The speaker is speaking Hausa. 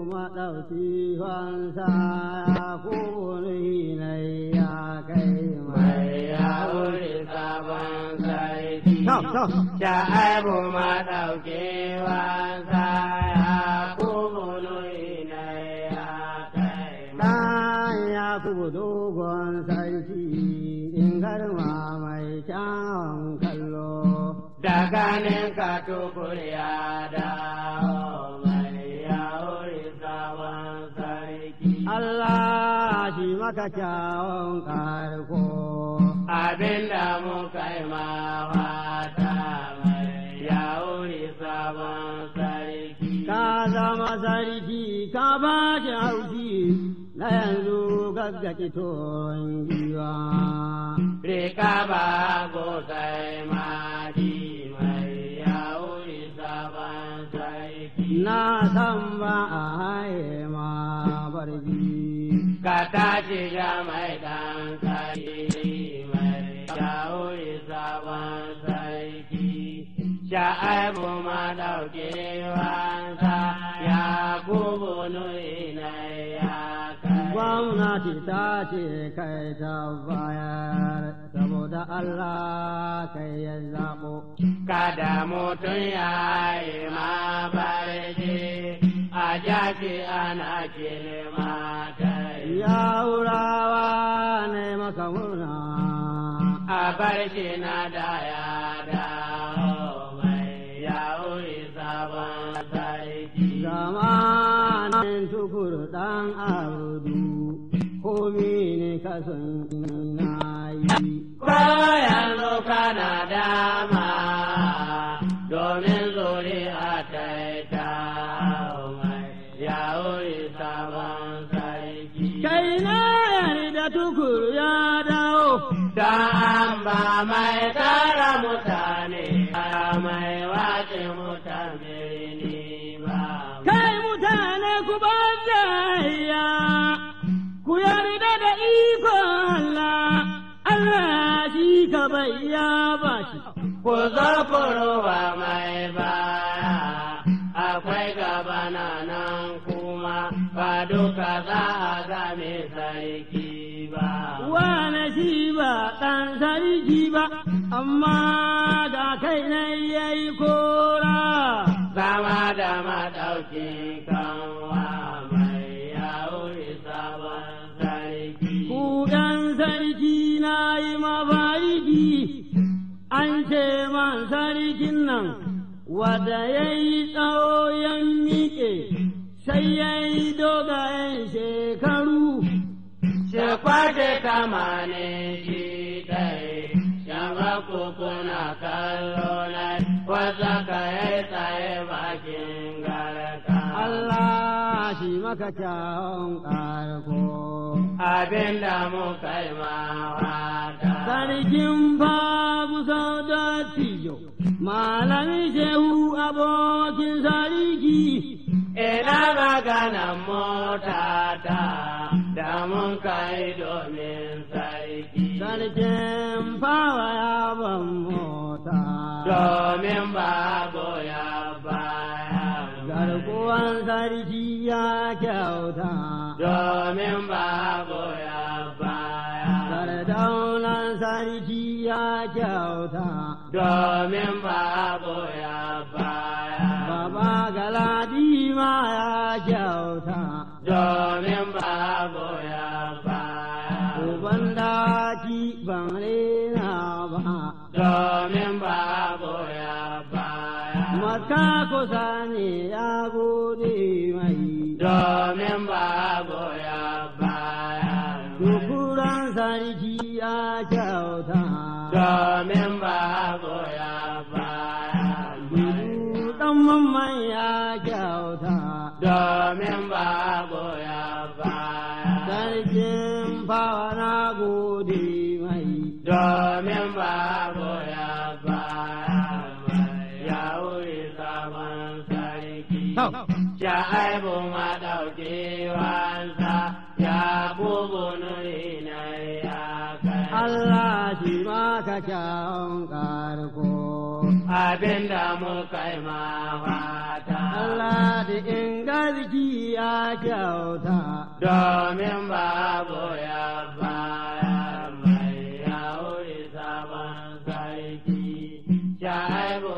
maɗauki wansa ya kuri na ya kai mai ya wuri sabon sarki. Sha'aibu maɗauki wansa ya kuri na ya kai mai ya kubu dogon sarki in garma mai kyawun kallo. Daga ninka tukur ya dawo. Allah shi maka kyawun karko abinda muka yi mawata mai ya wuri sabon sarki. Ka zama sarki ka ba shi haushi na yanzu gaggaki ton giwa. Rika ba gosai madi mai ya wuri sabon sarki. Na san ba a haye ma barji. Ka tashi ya mai ɗan sarki mai yauri sabon sarki. Sha'aibu ma ɗauke wansa ya kubu nui na ya kai. Gwamnati ta ce kai ta bayar saboda Allah kai ya zaɓo. Kada mutum ya yi ma barci a jaki ana kilima kai. Ya wurawa ne maka murna a barci na da ya dawo mai ya wuri sabon sarki. Zamanin tukur ɗan abudu komi ne kasan na yi. Bayan kana dama domin zuri a taita ya wuri sabon sarki. Kai na yarda tukur ya dawo da an ba mai tara mutane mai wace mutane ne ba. Kai mutane ku ba jayya ku yarda da iko Allah, Allah shi ka bayya ba shi. Ku zo ku roba mai baya akwai gabana nan kuma ba duka za a game sarki ba. Wane shi ba ɗan sarki ba, amma ga kai na yayi kora. Zama da maɗaukin kanwa mai yauri sabon sarki. Ku ɗan sarki na yi mafariki, an ce man sarkin nan wadda ya yi tsawo ya miƙe, sai ya yi dogayen shekaru. Shekwate tamanin shi ɗai, shama kuna kallo na wasa ka yi tsaye bakin garka. Allah shi maka kyawun ƙarko, abinda muka yi mawata. Sarkin babu sau da tijo. Malami shehu abokin sarki, ina maganan mota ta da mun kai domin sarki. Sarkin fawa ya ban mota, domin bago ya baya. Garkuwan sarki ya kyauta, domin bago ya baya. Sardaunan sarki ya kyauta, domin babu ya baya. Baba Galadi ma ya kyauta, domin babu ya baya. Uban daki ban rena ba, domin babu ya baya. Maka kusa ne ya gode mai, domin babu ya baya. Dukuran sarki ya kyauta, domin babu ya baya. Ɗan mamman ya kyauta, domin babu ya baya. Sarkin fawa na gode mai, domin babu ya baya. Ya wuri sabon sarki. Sha'aibu maɗauki wansa ya bugu nuri na ya kai. Allah shi maka kyawun ƙarko, abinda muka yi mawata. Allah da ingarki ya kyauta domin babu ya baya mai yauri sabon sarki shaibu